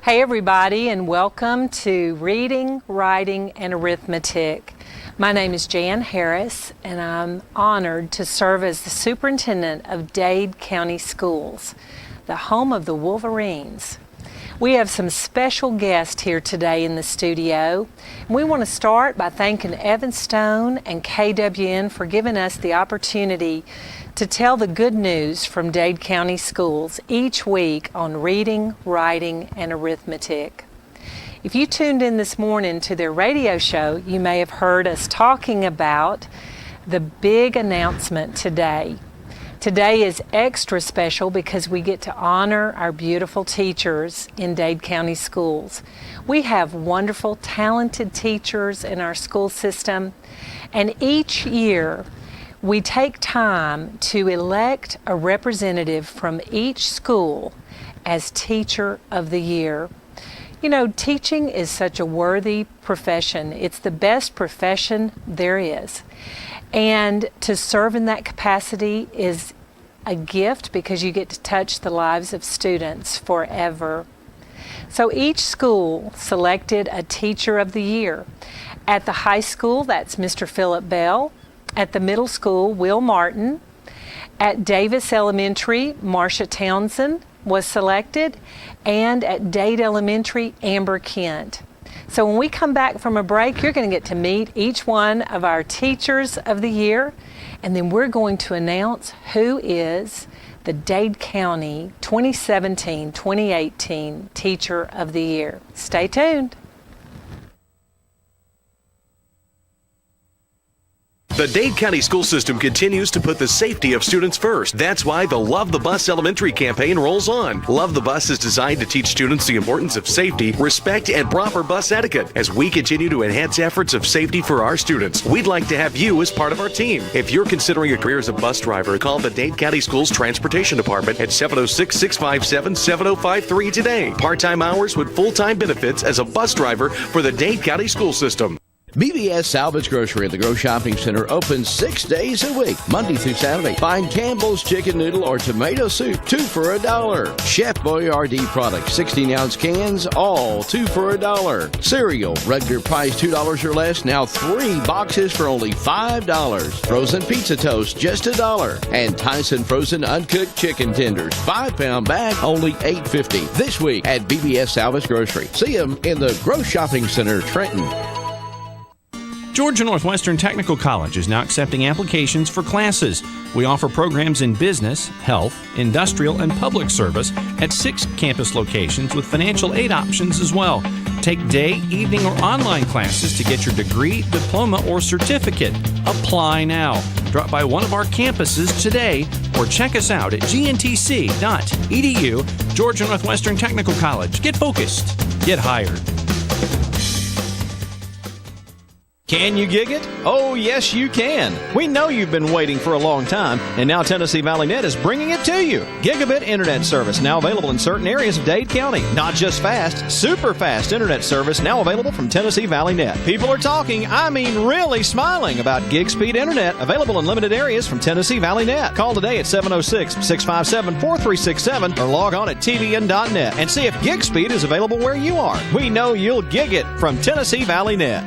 Hey everybody, and welcome to Reading, Writing, and Arithmetic. My name is Jan Harris, and I'm honored to serve as the superintendent of Dade County Schools, the home of the Wolverines. We have some special guests here today in the studio. We want to start by thanking Evan Stone and KWN for giving us the opportunity to tell the good news from Dade County Schools each week on reading, writing, and arithmetic. If you tuned in this morning to their radio show, you may have heard us talking about the big announcement today. Today is extra special because we get to honor our beautiful teachers in Dade County Schools. We have wonderful, talented teachers in our school system, and each year we take time to elect a representative from each school as Teacher of the Year. You know, teaching is such a worthy profession. It's the best profession there is. And to serve in that capacity is a gift because you get to touch the lives of students forever. So each school selected a Teacher of the Year. At the high school, that's Mr. Philip Bell. At the middle school, Will Martin. At Davis Elementary, Marcia Townsend was selected. And at Dade Elementary, Amber Kent. So when we come back from a break, you're going to get to meet each one of our Teachers of the Year. And then we're going to announce who is the Dade County 2017-2018 Teacher of the Year. Stay tuned. The Dade County school system continues to put the safety of students first. That's why the Love the Bus Elementary campaign rolls on. Love the Bus is designed to teach students the importance of safety, respect, and proper bus etiquette. As we continue to enhance efforts of safety for our students, we'd like to have you as part of our team. If you're considering a career as a bus driver, call the Dade County Schools Transportation Department at 706-657-7053 today. Part-time hours with full-time benefits as a bus driver for the Dade County school system. BBS Salvage Grocery at the Grow Shopping Center opens 6 days a week, Monday through Saturday. Find Campbell's chicken noodle or tomato soup, 2 for $1. Chef Boyardee products, 16-ounce cans, all 2 for $1. Cereal, regular price $2 or less, now 3 boxes for only $5. Frozen pizza toast, just $1. And Tyson frozen uncooked chicken tenders, 5-pound bag, only $8.50. This week at BBS Salvage Grocery. See them in the Grow Shopping Center, Trenton. Georgia Northwestern Technical College is now accepting applications for classes. We offer programs in business, health, industrial, and public service at 6 campus locations with financial aid options as well. Take day, evening, or online classes to get your degree, diploma, or certificate. Apply now. Drop by one of our campuses today or check us out at gntc.edu. Georgia Northwestern Technical College. Get focused. Get hired. Can you gig it? Oh, yes, you can. We know you've been waiting for a long time, and now Tennessee Valley Net is bringing it to you. Gigabit internet service now available in certain areas of Dade County. Not just fast, super fast internet service now available from Tennessee Valley Net. People are talking, I mean really smiling about gig speed internet available in limited areas from Tennessee Valley Net. Call today at 706-657-4367 or log on at tvn.net and see if gig speed is available where you are. We know you'll gig it from Tennessee Valley Net.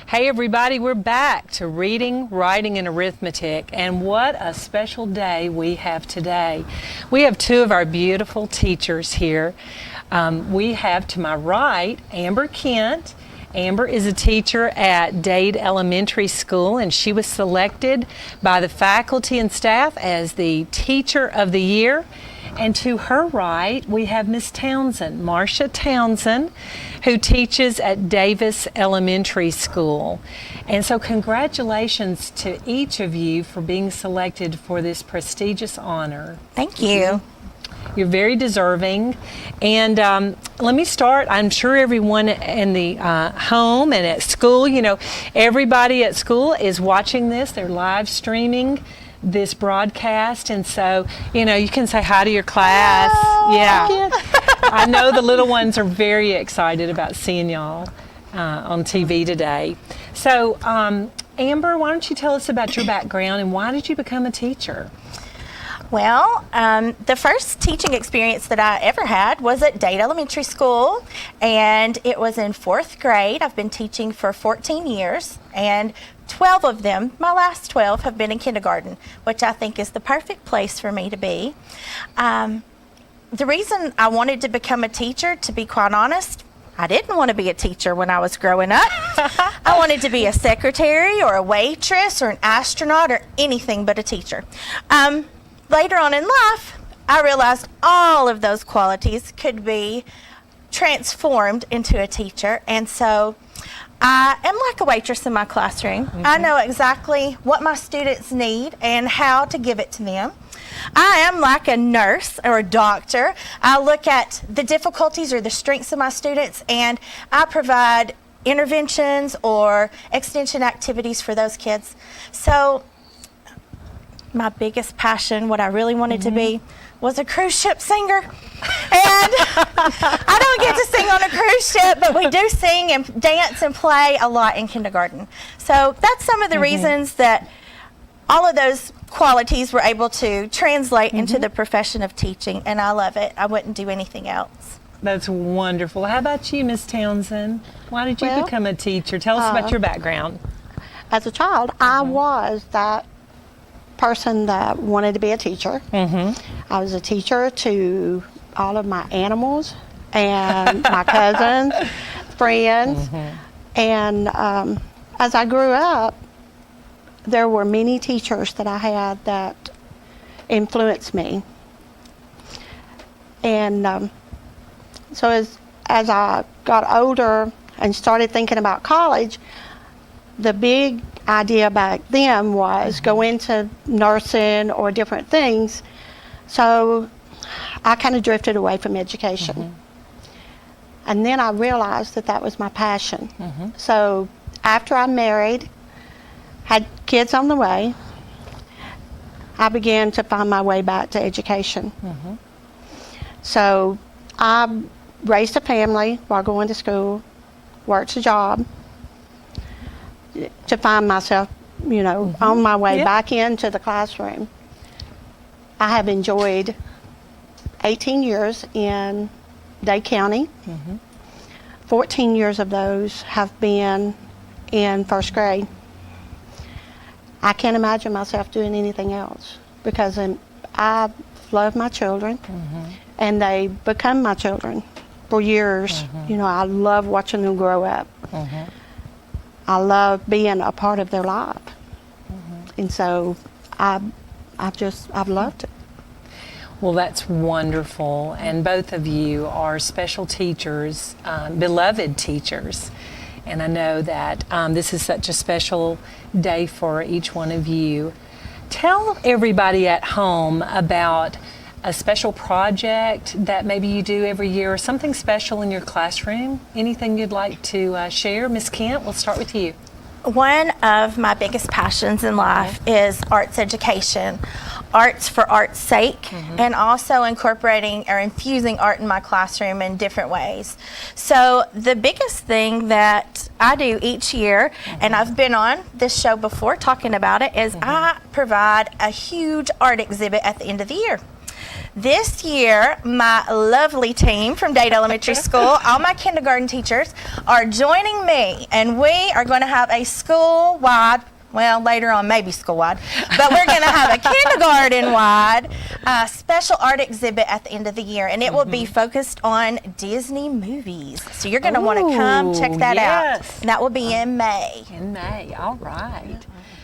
Hey everybody, we're back to reading, writing, and arithmetic, and what a special day we have today. We have 2 of our beautiful teachers here. We have to my right, Amber Kent. Amber is a teacher at Dade Elementary School, and she was selected by the faculty and staff as the Teacher of the Year. And to her right, we have Miss Townsend, Marcia Townsend, who teaches at Davis Elementary School. And so congratulations to each of you for being selected for this prestigious honor. Thank you. You're very deserving. And let me start. I'm sure everyone in the home and at school, you know, everybody at school is watching this. They're live streaming this broadcast, and so you know you can say hi to your class. Oh, yeah. I know the little ones are very excited about seeing y'all on TV today. So, Amber, why don't you tell us about your background and why did you become a teacher? Well, the first teaching experience that I ever had was at Dade Elementary School, and it was in 4th grade. I've been teaching for 14 years, and 12 of them, my last 12, have been in kindergarten, which I think is the perfect place for me to be. The reason I wanted to become a teacher, to be quite honest, I didn't want to be a teacher when I was growing up. I wanted to be a secretary or a waitress or an astronaut or anything but a teacher. Later on in life, I realized all of those qualities could be transformed into a teacher, and so I am like a waitress in my classroom. I know exactly what my students need and how to give it to them. I am like a nurse or a doctor. I look at the difficulties or the strengths of my students, and I provide interventions or extension activities for those kids. So my biggest passion, what I really wanted to be, was a cruise ship singer. And I don't get to sing on a cruise ship, but we do sing and dance and play a lot in kindergarten. So that's some of the reasons that all of those qualities were able to translate into the profession of teaching, and I love it. I wouldn't do anything else. That's wonderful. How about you, Miss Townsend? Why did you become a teacher? Tell us about your background. As a child, I was that person that wanted to be a teacher. I was a teacher to all of my animals and my cousins, friends, and as I grew up, there were many teachers that I had that influenced me. And so as I got older and started thinking about college, the big idea back then was go into nursing or different things. So I kind of drifted away from education. And then I realized that that was my passion. So after I married, had kids on the way, I began to find my way back to education. So I raised a family while going to school, worked a job to find myself, you know, on my way back into the classroom. I have enjoyed 18 years in Dade County. 14 years of those have been in 1st grade. I can't imagine myself doing anything else because I love my children and they become my children for years. You know, I love watching them grow up. I love being a part of their life. And so I've loved it. Well, that's wonderful. And both of you are special teachers, beloved teachers. And I know that this is such a special day for each one of you. Tell everybody at home about a special project that maybe you do every year or something special in your classroom. Anything you'd like to share? Miss Kent, we'll start with you. One of my biggest passions in life is arts education. Arts for art's sake, and also incorporating or infusing art in my classroom in different ways. So the biggest thing that I do each year, and I've been on this show before talking about it, is I provide a huge art exhibit at the end of the year. This year, my lovely team from Dade Elementary School, all my kindergarten teachers, are joining me, and we are going to have a school-wide, well, later on maybe school-wide, but we're going to have a kindergarten-wide special art exhibit at the end of the year, and it will be focused on Disney movies. So you're going to want to come check that out, and that will be in May. In May, all right.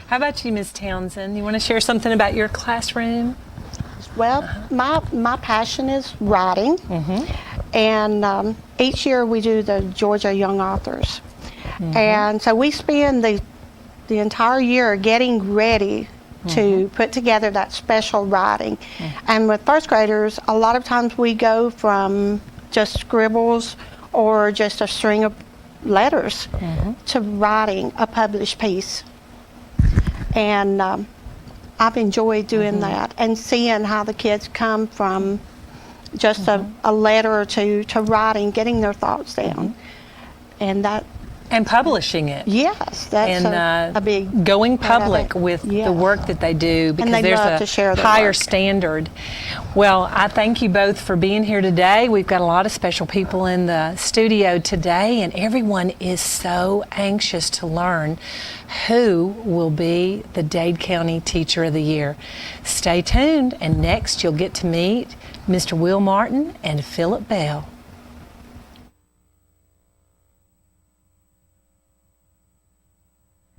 How about you, Ms. Townsend? You want to share something about your classroom? Well, my passion is writing, and each year we do the Georgia Young Authors. And so we spend the entire year getting ready to put together that special writing. And with 1st graders, a lot of times we go from just scribbles or just a string of letters to writing a published piece. And I've enjoyed doing that and seeing how the kids come from just a letter or two to writing, getting their thoughts down. And that, And publishing it. yes, that's And a big going part of public it. with Yeah. the work that they do, because they there's love to a share their higher work. standard. Well, I thank you both for being here today. We've got a lot of special people in the studio today, and everyone is so anxious to learn who will be the Dade County Teacher of the Year. Stay tuned, and next you'll get to meet Mr. Will Martin and Philip Bell.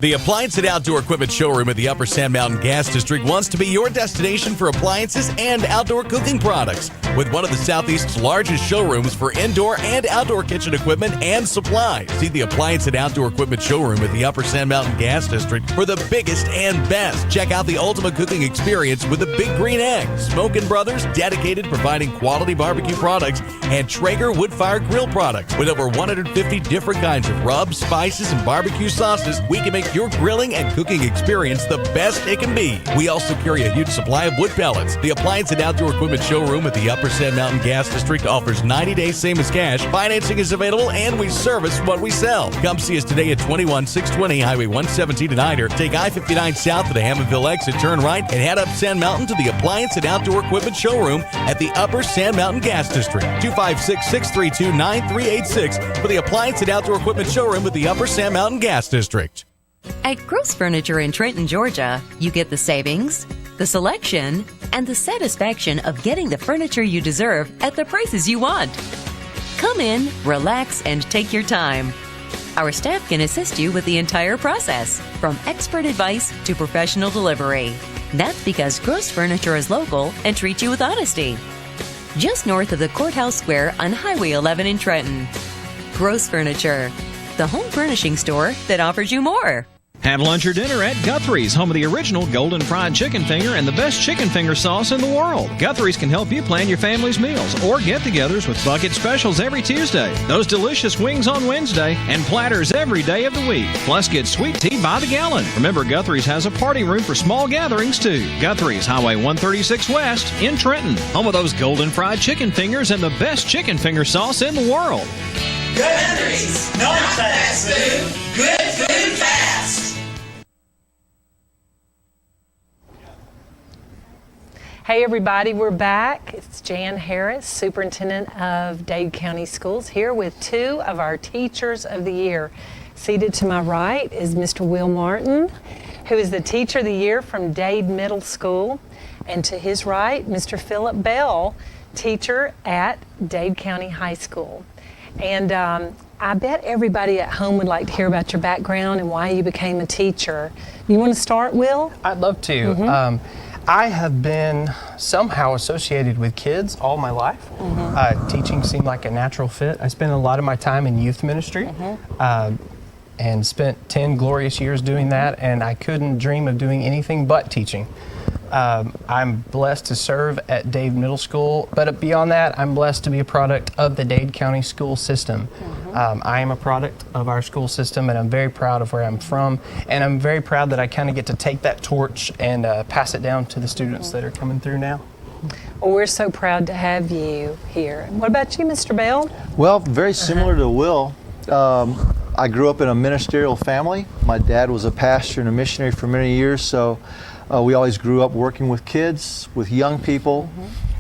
The Appliance and Outdoor Equipment Showroom at the Upper Sand Mountain Gas District wants to be your destination for appliances and outdoor cooking products. With one of the Southeast's largest showrooms for indoor and outdoor kitchen equipment and supplies. See the Appliance and Outdoor Equipment Showroom at the Upper Sand Mountain Gas District for the biggest and best. Check out the ultimate cooking experience with the Big Green Egg. Smokin' Brothers, dedicated to providing quality barbecue products, and Traeger wood-fired grill products. With over 150 different kinds of rubs, spices, and barbecue sauces, we can make your grilling and cooking experience the best it can be. We also carry a huge supply of wood pellets. The Appliance and Outdoor Equipment Showroom at the Upper Sand Mountain Gas District offers 90 days same as cash. Financing is available, and we service what we sell. Come see us today at 21620 Highway 117 in Hyder. Take I-59 south to the Hammondville exit, turn right, and head up Sand Mountain to the Appliance and Outdoor Equipment Showroom at the Upper Sand Mountain Gas District. 256-632-9386 for the Appliance and Outdoor Equipment Showroom at the Upper Sand Mountain Gas District. At Gross Furniture in Trenton, Georgia, you get the savings, the selection, and the satisfaction of getting the furniture you deserve at the prices you want. Come in, relax, and take your time. Our staff can assist you with the entire process, from expert advice to professional delivery. That's because Gross Furniture is local and treats you with honesty. Just north of the Courthouse Square on Highway 11 in Trenton. Gross Furniture, the home furnishing store that offers you more. Have lunch or dinner at Guthrie's, home of the original golden fried chicken finger and the best chicken finger sauce in the world. Guthrie's can help you plan your family's meals or get-togethers with bucket specials every Tuesday, those delicious wings on Wednesday, and platters every day of the week. Plus, get sweet tea by the gallon. Remember, Guthrie's has a party room for small gatherings, too. Guthrie's, Highway 136 West in Trenton, home of those golden fried chicken fingers and the best chicken finger sauce in the world. Guthrie's, not fast food, good food fast. Hey everybody, we're back. It's Jan Harris, Superintendent of Dade County Schools, here with two of our Teachers of the Year. Seated to my right is Mr. Will Martin, who is the Teacher of the Year from Dade Middle School, and to his right, Mr. Philip Bell, teacher at Dade County High School. And I bet everybody at home would like to hear about your background and why you became a teacher. You want to start, Will? I'd love to. I have been somehow associated with kids all my life. Teaching seemed like a natural fit. I spent a lot of my time in youth ministry and spent 10 glorious years doing that, and I couldn't dream of doing anything but teaching. I'm blessed to serve at Dade Middle School, but beyond that, I'm blessed to be a product of the Dade County school system. I am a product of our school system, and I'm very proud of where I'm from, and I'm very proud that I kind of get to take that torch and pass it down to the students that are coming through now. Well, we're so proud to have you here. What about you, Mr. Bell? Well, very similar to Will. I grew up in a ministerial family. My dad was a pastor and a missionary for many years, so we always grew up working with kids, with young people.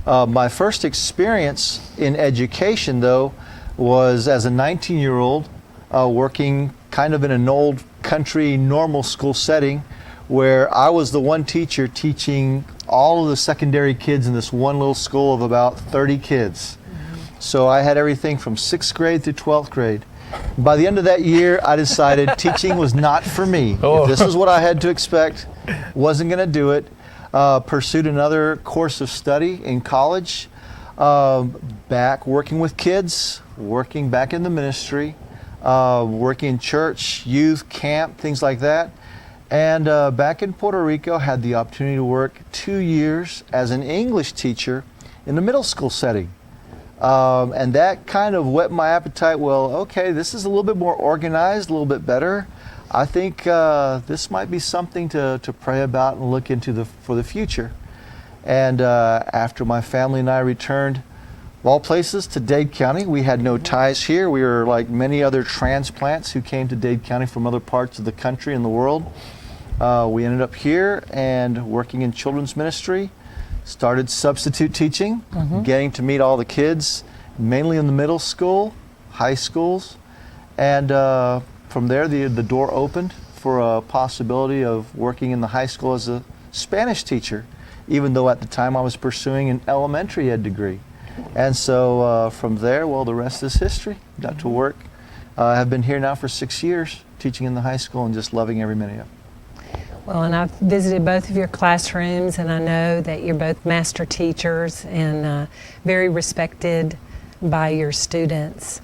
My first experience in education, though, was as a 19-year-old working kind of in an old country normal school setting where I was the one teacher teaching all of the secondary kids in this one little school of about 30 kids. So I had everything from 6th grade through 12th grade. By the end of that year, I decided teaching was not for me. If this is what I had to expect, wasn't going to do it. Pursued another course of study in college, back working with kids, working back in the ministry, working in church, youth, camp, things like that. And back in Puerto Rico, had the opportunity to work 2 years as an English teacher in the middle school setting. And that kind of whet my appetite. Well, okay, this is a little bit more organized, a little bit better. I think this might be something to pray about and look into for the future. And after my family and I returned of all places, to Dade County. We had no ties here. We were like many other transplants who came to Dade County from other parts of the country and the world. We ended up here and working in children's ministry, started substitute teaching, getting to meet all the kids, mainly in the middle school, high schools, and from there the door opened for a possibility of working in the high school as a Spanish teacher, even though at the time I was pursuing an elementary ed degree. And so from there, well, the rest is history. Got to work. I've been here now for 6 years, teaching in the high school and just loving every minute of it. Well, and I've visited both of your classrooms, and I know that you're both master teachers and very respected by your students.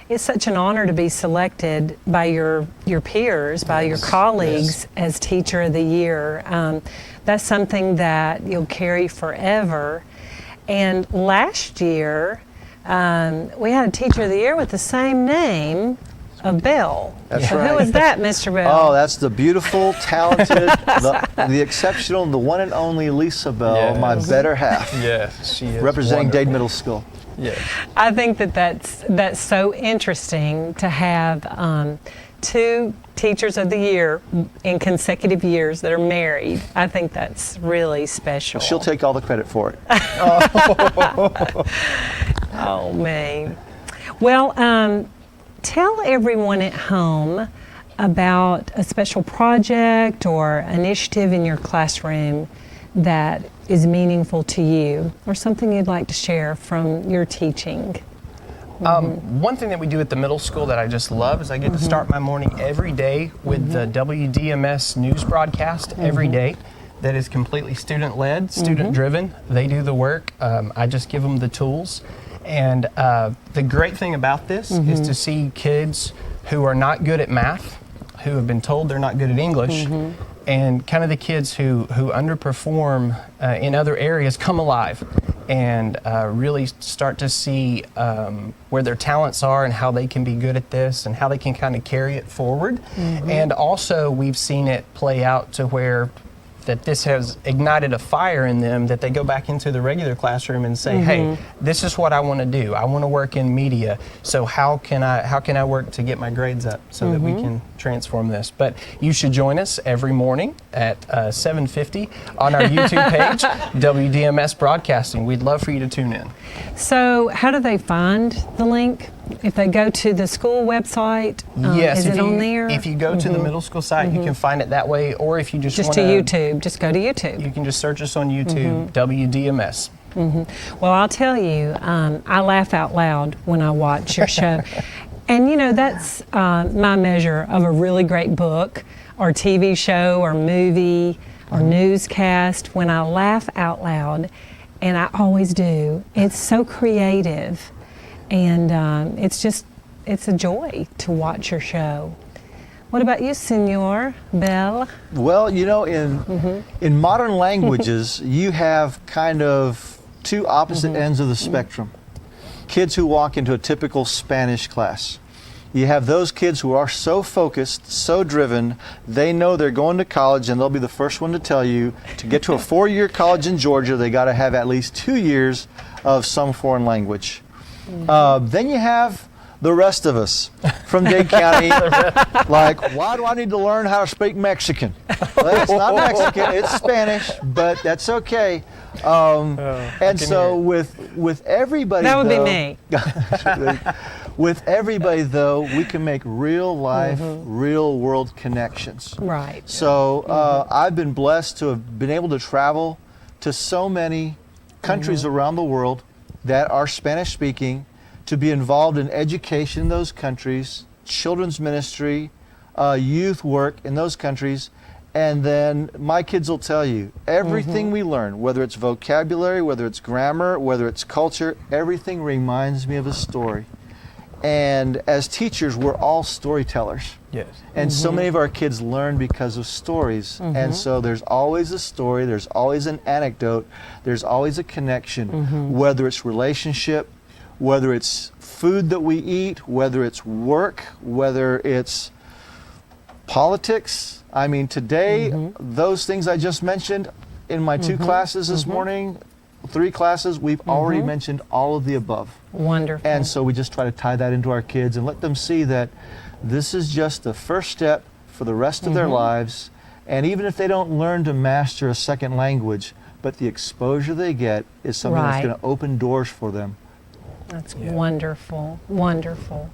It's such an honor to be selected by your peers, by your colleagues as Teacher of the Year. That's something that you'll carry forever. And last year, we had a Teacher of the Year with the same name of Bell. That's so right. Who was that, Mr. Bell? Oh, that's the beautiful, talented, the exceptional, the one and only Lisa Bell, my better half. Yes, she is representing wonderful. Dade Middle School. Yes. I think that's so interesting to have two Teachers of the Year in consecutive years that are married. I think that's really special. She'll take all the credit for it. Oh, man. Well, tell everyone at home about a special project or initiative in your classroom that is meaningful to you, or something you'd like to share from your teaching. One thing that we do at the middle school that I just love is I get to start my morning every day with the WDMS news broadcast every day. That is completely student-led, student-driven. They do the work. I just give them the tools. And the great thing about this is to see kids who are not good at math, who have been told they're not good at English, and kind of the kids who underperform in other areas come alive and really start to see where their talents are and how they can be good at this and how they can kind of carry it forward. And also we've seen it play out to where that this has ignited a fire in them that they go back into the regular classroom and say, hey, this is what I want to do. I want to work in media. So how can I work to get my grades up so that we can transform this? But you should join us every morning at 7:50 on our YouTube page, WDMS Broadcasting. We'd love for you to tune in. So how do they find the link? If they go to the school website, Yes, is it on there? If you go to the middle school site, you can find it that way, or if you just to YouTube, just go to YouTube. You can just search us on YouTube, WDMS. Well, I'll tell you, I laugh out loud when I watch your show. And you know, that's my measure of a really great book or TV show or movie or newscast, when I laugh out loud, and I always do. It's so creative. And it's a joy to watch your show. What about you, Senor Bell? Well, you know, in modern languages, you have kind of two opposite ends of the spectrum. Kids who walk into a typical Spanish class. You have those kids who are so focused, so driven, they know they're going to college, and they'll be the first one to tell you to get to a 4-year college in Georgia, they got to have at least 2 years of some foreign language. Then you have the rest of us from Dade County. Like, why do I need to learn how to speak Mexican? Well, it's not Mexican, it's Spanish, but that's okay. And so with everybody, that would be me. With everybody, though, we can make real life, real world connections. Right. So I've been blessed to have been able to travel to so many countries around the world that are Spanish speaking, to be involved in education in those countries, children's ministry, youth work in those countries. And then my kids will tell you, everything we learn, whether it's vocabulary, whether it's grammar, whether it's culture, everything reminds me of a story. And as teachers, we're all storytellers. Yes. And so many of our kids learn because of stories. And so there's always a story, there's always an anecdote, there's always a connection, whether it's relationship, whether it's food that we eat, whether it's work, whether it's politics. I mean, today, those things I just mentioned in my 2 classes this morning, 3 classes, we've already mentioned all of the above. Wonderful. And so we just try to tie that into our kids and let them see that this is just the first step for the rest of their lives. And even if they don't learn to master a second language, but the exposure they get is something that's going to open doors for them. That's wonderful, wonderful.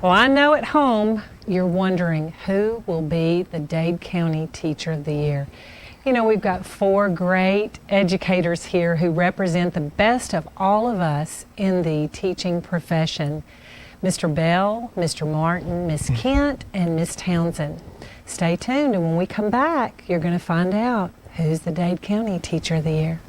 Well, I know at home you're wondering who will be the Dade County Teacher of the Year. You know, we've got 4 great educators here who represent the best of all of us in the teaching profession. Mr. Bell, Mr. Martin, Miss Kent, and Miss Townsend. Stay tuned, and when we come back, you're going to find out who's the Dade County Teacher of the Year.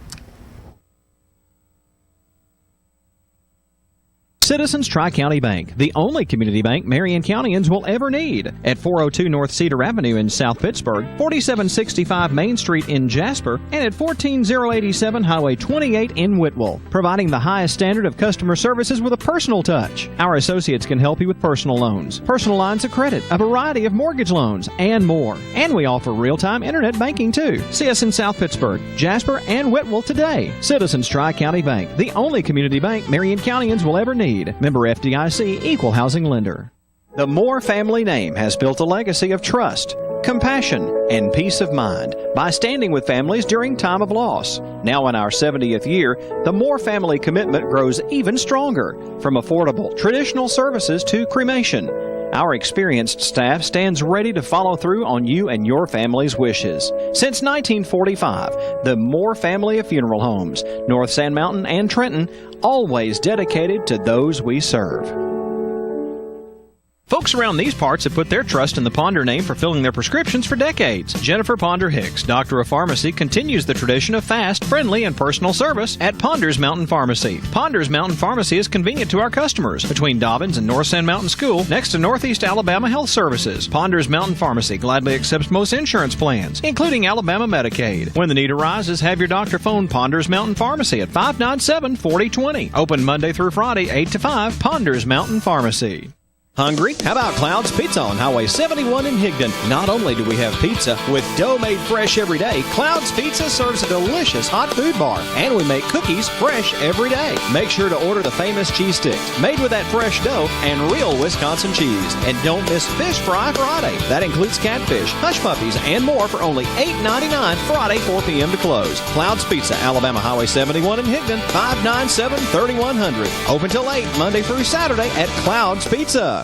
Citizens Tri-County Bank, the only community bank Marion Countyans will ever need. At 402 North Cedar Avenue in South Pittsburgh, 4765 Main Street in Jasper, and at 14087 Highway 28 in Whitwell. Providing the highest standard of customer services with a personal touch. Our associates can help you with personal loans, personal lines of credit, a variety of mortgage loans, and more. And we offer real-time internet banking too. See us in South Pittsburgh, Jasper, and Whitwell today. Citizens Tri-County Bank, the only community bank Marion Countyans will ever need. Member FDIC, Equal Housing Lender. The Moore family name has built a legacy of trust, compassion, and peace of mind by standing with families during time of loss. Now in our 70th year, the Moore family commitment grows even stronger, from affordable, traditional services to cremation. Our experienced staff stands ready to follow through on you and your family's wishes. Since 1945, the Moore family of funeral homes, North Sand Mountain and Trenton, always dedicated to those we serve. Folks around these parts have put their trust in the Ponder name for filling their prescriptions for decades. Jennifer Ponder Hicks, Doctor of Pharmacy, continues the tradition of fast, friendly, and personal service at Ponder's Mountain Pharmacy. Ponder's Mountain Pharmacy is convenient to our customers between Dobbins and North Sand Mountain School, next to Northeast Alabama Health Services. Ponder's Mountain Pharmacy gladly accepts most insurance plans, including Alabama Medicaid. When the need arises, have your doctor phone Ponder's Mountain Pharmacy at 597-4020. Open Monday through Friday, 8 to 5, Ponder's Mountain Pharmacy. Hungry? How about Cloud's Pizza on Highway 71 in Higdon? Not only do we have pizza with dough made fresh every day, Cloud's Pizza serves a delicious hot food bar, and we make cookies fresh every day. Make sure to order the famous cheese sticks, made with that fresh dough and real Wisconsin cheese. And don't miss Fish Fry Friday. That includes catfish, hush puppies, and more for only $8.99 Friday, 4 p.m. to close. Cloud's Pizza, Alabama Highway 71 in Higdon, 597-3100. Open till 8, Monday through Saturday at Cloud's Pizza.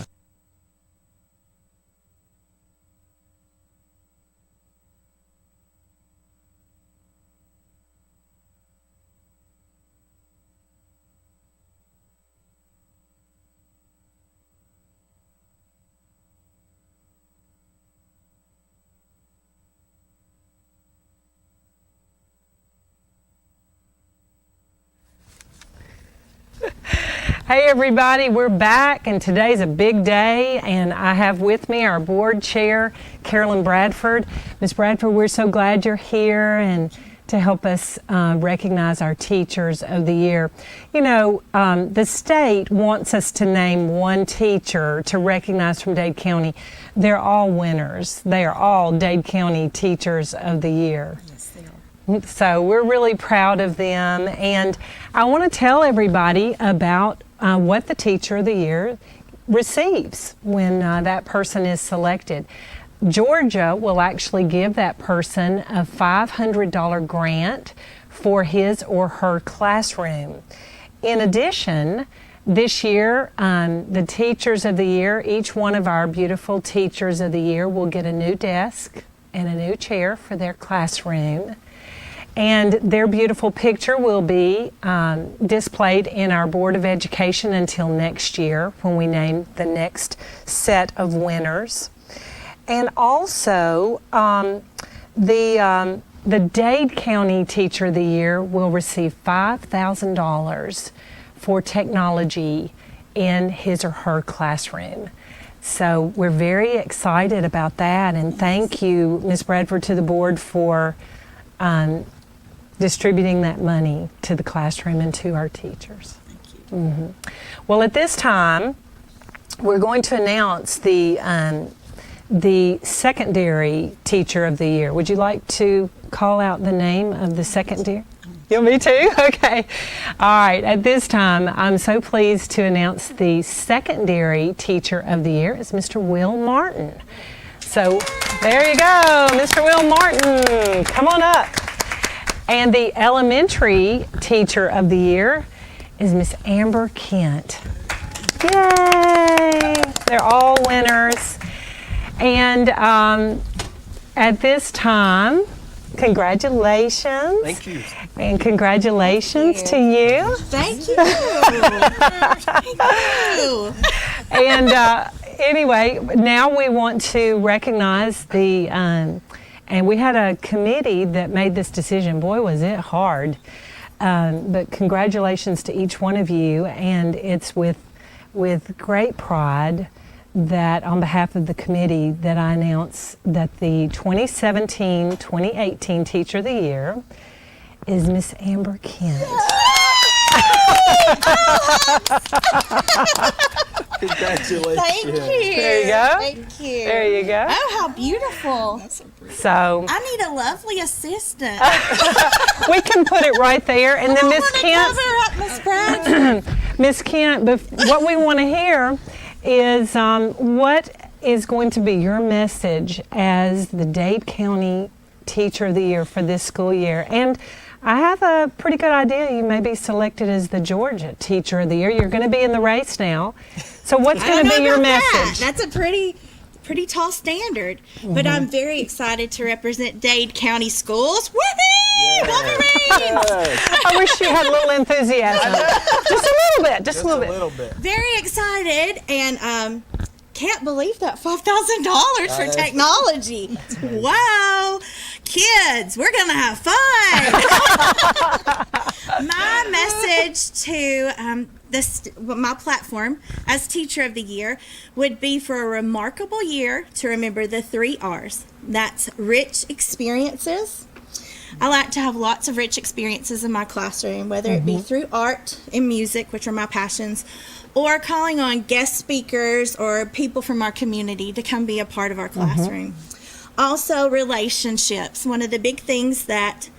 Hey everybody, we're back, and today's a big day, and I have with me our board chair, Carolyn Bradford. Ms. Bradford, we're so glad you're here and to help us recognize our Teachers of the Year. You know, the state wants us to name one teacher to recognize from Dade County. They're all winners. They are all Dade County Teachers of the Year. So we're really proud of them, and I want to tell everybody about what the Teacher of the Year receives when that person is selected. Georgia will actually give that person a $500 grant for his or her classroom. In addition, this year, the Teachers of the Year, each one of our beautiful Teachers of the Year will get a new desk and a new chair for their classroom. And their beautiful picture will be displayed in our Board of Education until next year when we name the next set of winners. And also, the Dade County Teacher of the Year will receive $5,000 for technology in his or her classroom. So we're very excited about that, and thank you, Ms. Bradford, to the board for distributing that money to the classroom and to our teachers. Thank you. Well, at this time, we're going to announce the Secondary Teacher of the Year. Would you like to call out the name of the secondary? You me too? Okay. All right. At this time, I'm so pleased to announce the secondary teacher of the year is Mr. Will Martin. So there you go, Mr. Will Martin. Come on up. And the elementary teacher of the year is Miss Amber Kent. Yay! They're all winners. And at this time, congratulations. Thank you. And congratulations to you. Thank you. Thank you. And anyway, now we want to recognize the, and we had a committee that made this decision. Boy, was it hard. But congratulations to each one of you. And it's with great pride that on behalf of the committee that I announce that the 2017-2018 Teacher of the Year is Miss Amber Kent. Congratulations. Thank you. There you go. Thank you. There you go. Oh, how beautiful. So I need a lovely assistant. we can put it right there. And then Miss Kent. Cover up, Miss Bradford. Miss Kent, what we want to hear is what is going to be your message as the Dade County Teacher of the Year for this school year. And I have a pretty good idea you may be selected as the Georgia Teacher of the Year. You're going to be in the race now. So what's going to be your message? That's a pretty tall standard. But I'm very excited to represent Dade County Schools. Woohoo! Wolverines! I wish you had a little enthusiasm. Just a little bit. Just a little bit. Very excited and can't believe that $5,000 for technology. Wow. Kids, we're going to have fun. My message to my platform as Teacher of the Year would be for a remarkable year to remember the 3 R's. That's rich experiences. I like to have lots of rich experiences in my classroom, whether it be through art and music, which are my passions, or calling on guest speakers or people from our community to come be a part of our classroom. Also, relationships. One of the big things that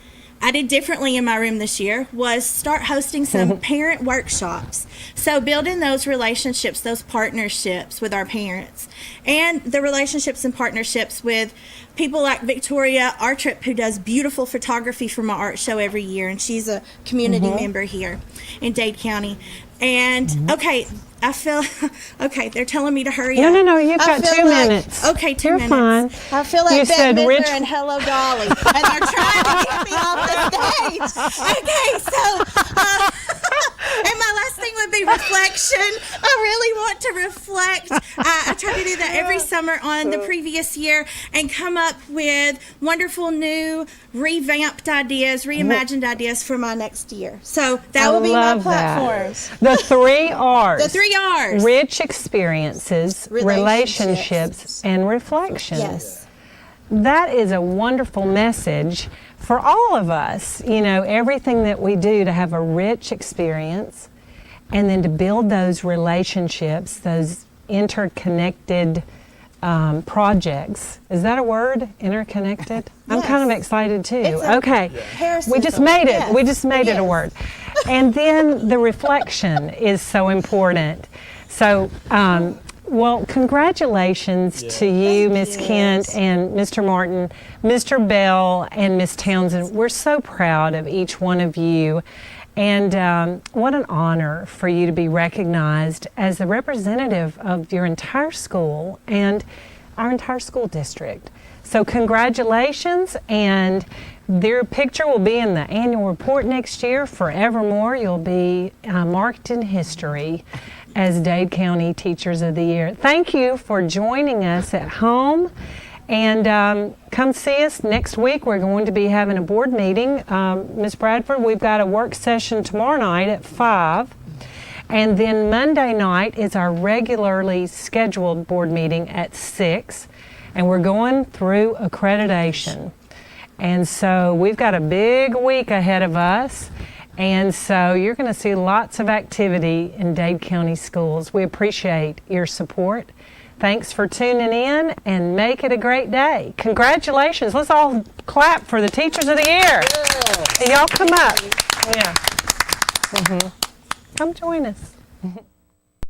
I did differently in my room this year was start hosting some parent workshops. So building those relationships, those partnerships with our parents, and the relationships and partnerships with people like Victoria Artrip, who does beautiful photography for my art show every year, and she's a community member here in Dade County. And okay, I feel they're telling me to hurry up. No, you've got 2 minutes. Okay, 2 You're minutes. fine. I feel like You Bette said Midler rich- and Hello Dolly, and they're trying to get me off the stage. Okay, so and my last thing would be reflection. I really want to reflect. I try to do that every summer on the previous year and come up with wonderful new revamped ideas, reimagined ideas for my next year. So that will be my platforms. The 3 R's. The 3 R's. Rich experiences, relationships, and reflection. Yes. That is a wonderful message for all of us. You know, everything that we do to have a rich experience and then to build those relationships, those interconnected projects. Is that a word? Interconnected? I'm kind of excited too. Okay. We just made it. We just made it a word. And then the reflection is so important. So, well, congratulations to you, Miss Kent and Mr. Martin, Mr. Bell, and Miss Townsend. We're so proud of each one of you. And what an honor for you to be recognized as the representative of your entire school and our entire school district. So congratulations, and their picture will be in the annual report next year forevermore. You'll be marked in history as Dade County Teachers of the Year. Thank you for joining us at home. And come see us next week. We're going to be having a board meeting. Ms. Bradford, we've got a work session tomorrow night at 5. And then Monday night is our regularly scheduled board meeting at 6. And we're going through accreditation. And so we've got a big week ahead of us. And so you're going to see lots of activity in Dade County schools. We appreciate your support. Thanks for tuning in, and make it a great day. Congratulations. Let's all clap for the Teachers of the Year. And y'all come up. Yeah. Come join us.